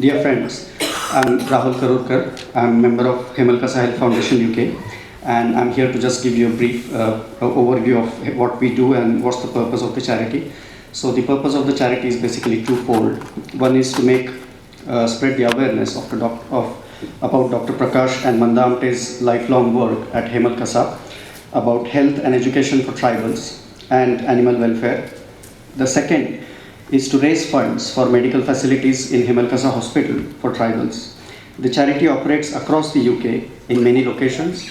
Dear friends, I'm Rahul Karurkar. I'm a member of Hemalkasa Health Foundation UK, and I'm here to just give you a brief overview of what we do and what's the purpose of the charity. So the purpose of the charity is basically twofold. One is to spread the awareness about Dr. Prakash and Mandamte's lifelong work at Hemalkasa about health and education for tribals and animal welfare. The second is to raise funds for medical facilities in Hemalkasa Hospital for tribals. The charity operates across the UK in many locations.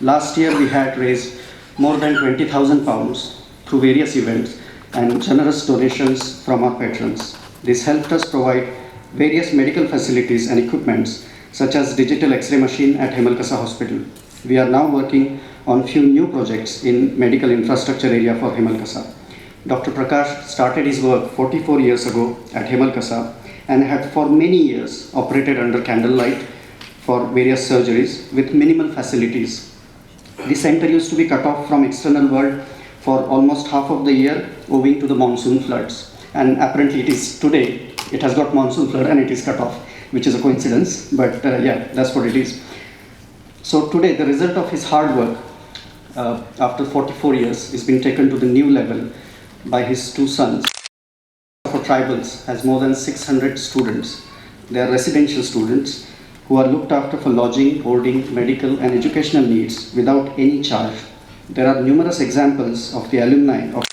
Last year we had raised more than £20,000 through various events and generous donations from our patrons. This helped us provide various medical facilities and equipments such as digital X-ray machine at Hemalkasa Hospital. We are now working on few new projects in medical infrastructure area for Hemalkasa. Dr. Prakash started his work 44 years ago at Hemalkasa and had for many years operated under candlelight for various surgeries with minimal facilities. The center used to be cut off from external world for almost half of the year owing to the monsoon floods. And apparently it has got monsoon flood and it is cut off, which is a coincidence, but yeah, that's what it is. So today the result of his hard work after 44 years is being taken to the new level by his two sons. For tribals has more than 600 students. They are residential students who are looked after for lodging, boarding, medical and educational needs without any charge. There are numerous examples of the alumni of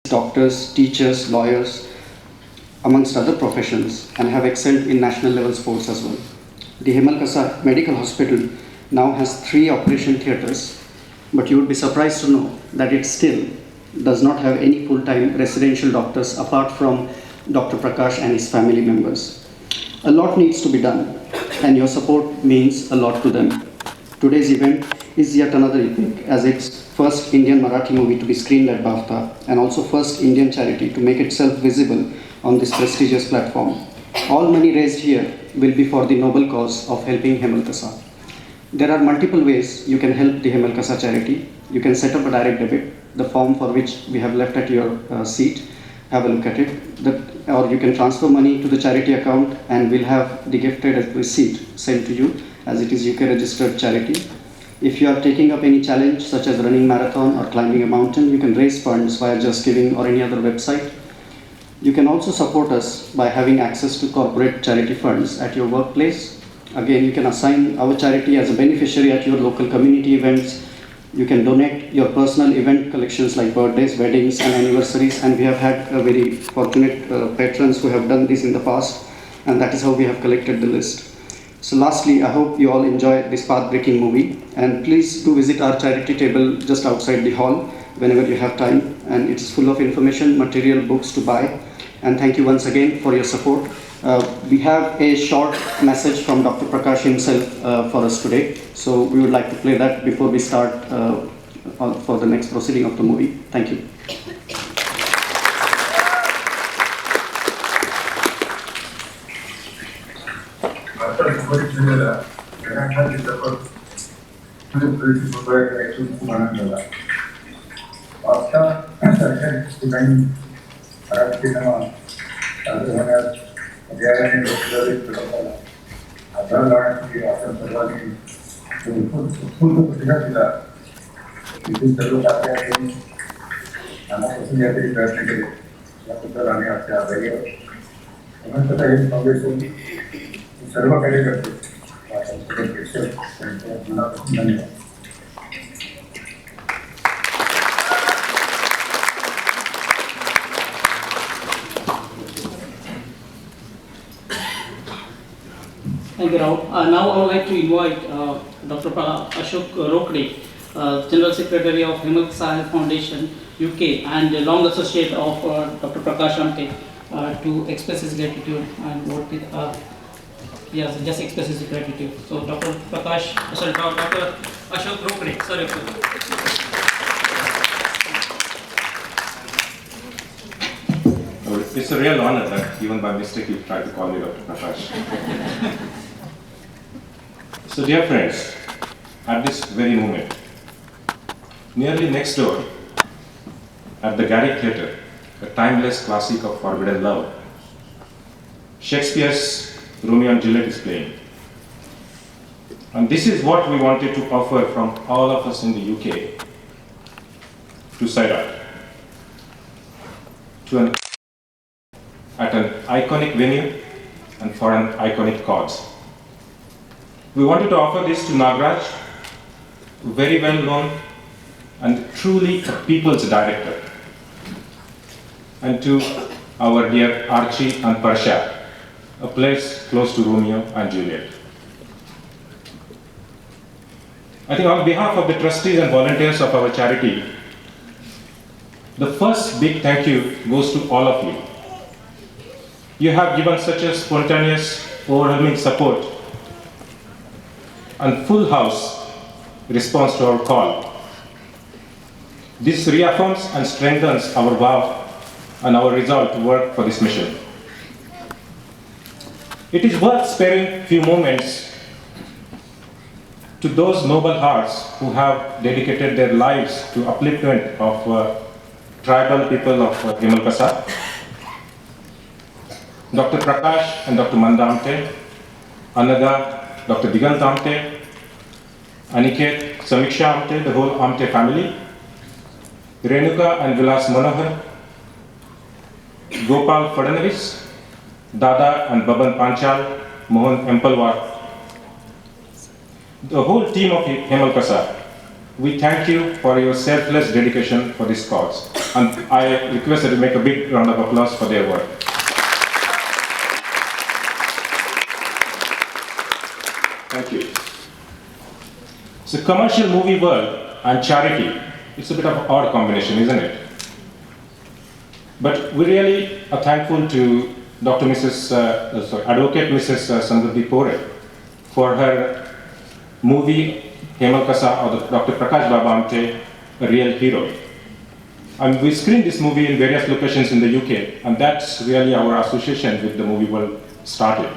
doctors, teachers, lawyers, amongst other professions, and have excelled in national level sports as well. The Hemalkasa Medical Hospital now has 3 operation theatres, but you would be surprised to know that it still does not have any full-time residential doctors apart from Dr. Prakash and his family members. A lot needs to be done, and your support means a lot to them. Today's event is yet another epic, as it's first Indian Marathi movie to be screened at Bafta, and also first Indian charity to make itself visible on this prestigious platform. All money raised here will be for the noble cause of helping Hemalkasa. There are multiple ways you can help the Hemalkasa charity. You can set up a direct debit, the form for which we have left at your seat. Have a look at it. Or you can transfer money to the charity account and we'll have the gifted receipt sent to you, as it is UK registered charity. If you are taking up any challenge such as running marathon or climbing a mountain, you can raise funds via Just Giving or any other website. You can also support us by having access to corporate charity funds at your workplace. Again, you can assign our charity as a beneficiary at your local community events. You can donate your personal event collections like birthdays, weddings and anniversaries, and we have had very fortunate patrons who have done this in the past, and that is how we have collected the list. So lastly, I hope you all enjoy this path-breaking movie, and please do visit our charity table just outside the hall whenever you have time, and it is full of information, material, books to buy. And thank you once again for your support. We have a short message from Dr. Prakash himself for us today. So we would like to play that before we start for the next proceeding of the movie. Thank you. Thank you, Rahul. Now I would like to invite Dr. Ashok Rokde, General Secretary of Hemalkasa Health Foundation UK and a long associate of Dr. Prakash Amte, to express his gratitude and work with yes, just express his gratitude. So Dr. Ashok Rokde, sorry. It's a real honor that even by mistake you tried to call me Dr. Prakash. So dear friends, at this very moment, nearly next door, at the Garrick Theatre, a timeless classic of forbidden love, Shakespeare's Romeo and Juliet is playing. And this is what we wanted to offer from all of us in the UK to Sairat, at an iconic venue and for an iconic cause. We wanted to offer this to Nagraj, very well known and truly a people's director, and to our dear Archie and Parsha, a place close to Romeo and Juliet. I think on behalf of the trustees and volunteers of our charity, the first big thank you goes to all of you. You have given such a spontaneous, overwhelming support and full house response to our call. This reaffirms and strengthens our vow and our resolve to work for this mission. It is worth sparing a few moments to those noble hearts who have dedicated their lives to upliftment of tribal people of Hemalkasa. Dr. Prakash and Dr. Manda Amte, Anaga, Dr. Digant Amte, Aniket, Samiksha Amte, the whole Amte family, Renuka and Vilas Manohar, Gopal Fadanavis, Dada and Baban Panchal, Mohan Empalwar, the whole team of Hemalkasa, we thank you for your selfless dedication for this cause. And I request that you make a big round of applause for their work. Thank you. So commercial movie world and charity, it's a bit of an odd combination, isn't it? But we really are thankful to Advocate Mrs. Samruddhi Pore for her movie Hemalkasa, or Dr. Prakash Baba Amte, A Real Hero. And we screened this movie in various locations in the UK, and that's really our association with the movie world started.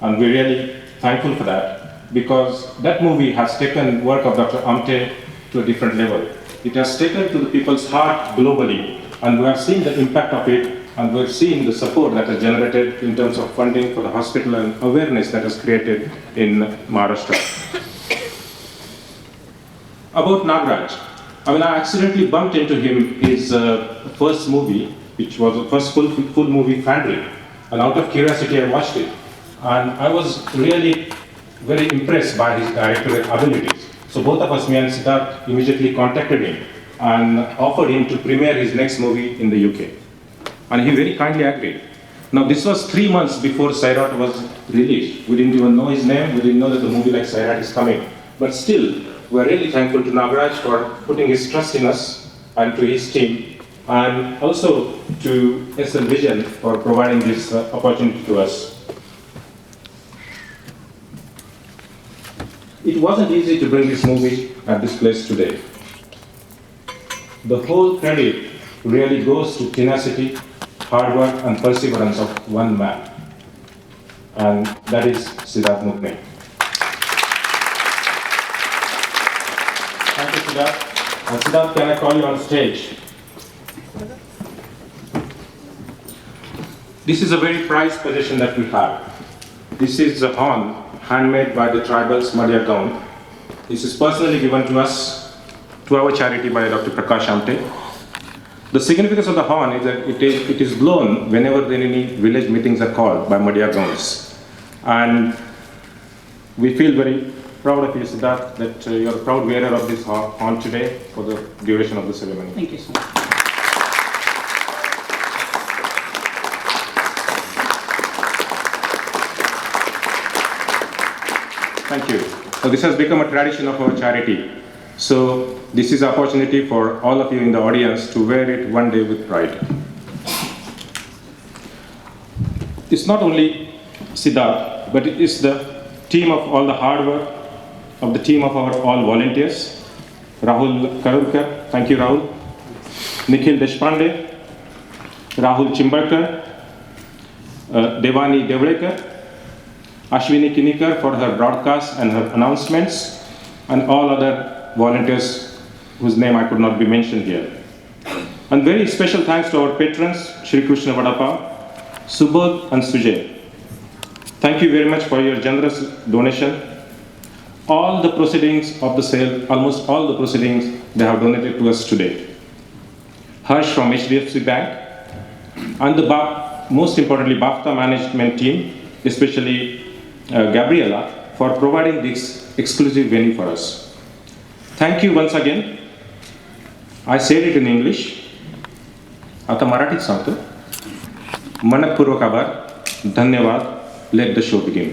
And we're really thankful for that, because that movie has taken work of Dr. Amte to a different level. It has taken to the people's heart globally, and we have seen the impact of it, and we've seen the support that has generated in terms of funding for the hospital and awareness that has created in Maharashtra. About Nagraj, I accidentally bumped into him his first movie, which was the first full movie, Fandry, and out of curiosity I watched it, and I was really very impressed by his directorial abilities. So both of us, me and Siddharth, immediately contacted him and offered him to premiere his next movie in the UK. And he very kindly agreed. Now this was 3 months before Sairat was released. We didn't even know his name, we didn't know that the movie like Sairat is coming. But still, we're really thankful to Nagraj for putting his trust in us and to his team, and also to SL Vision for providing this opportunity to us. It wasn't easy to bring this movie at this place today. The whole credit really goes to tenacity, hard work and perseverance of one man, and that is Siddharth Mukne. Thank you, Siddharth. And Siddharth, can I call you on stage? This is a very prized possession that we have. This is a horn handmade by the tribals Madhya Gaon. This is personally given to us, to our charity, by Dr. Prakash Amte. The significance of the horn is that it is blown whenever any village meetings are called by Madhya Gaons. And we feel very proud of you, Siddharth, that you're a proud wearer of this horn today for the duration of the ceremony. Thank you so much. Thank you. So this has become a tradition of our charity. So this is an opportunity for all of you in the audience to wear it one day with pride. It's not only Siddharth, but it is the team of all the hard work of the team of our all volunteers. Rahul Karurkar, thank you Rahul. Nikhil Deshpande, Rahul Chimbalkar, Devani Devrekar, Ashwini Kinikar for her broadcast and her announcements, and all other volunteers whose name I could not be mentioned here. And very special thanks to our patrons, Shri Krishna Vadapa, Subodh and Sujay. Thank you very much for your generous donation. All the proceedings of the sale, almost all the proceedings, they have donated to us today. Harsh from HDFC Bank, and most importantly, Bafta management team, especially Gabriela, for providing this exclusive venue for us. Thank you once again. I said it in English. आता मराठीत सांगतो. मनपूर्वक आभार. धन्यवाद. Let the show begin.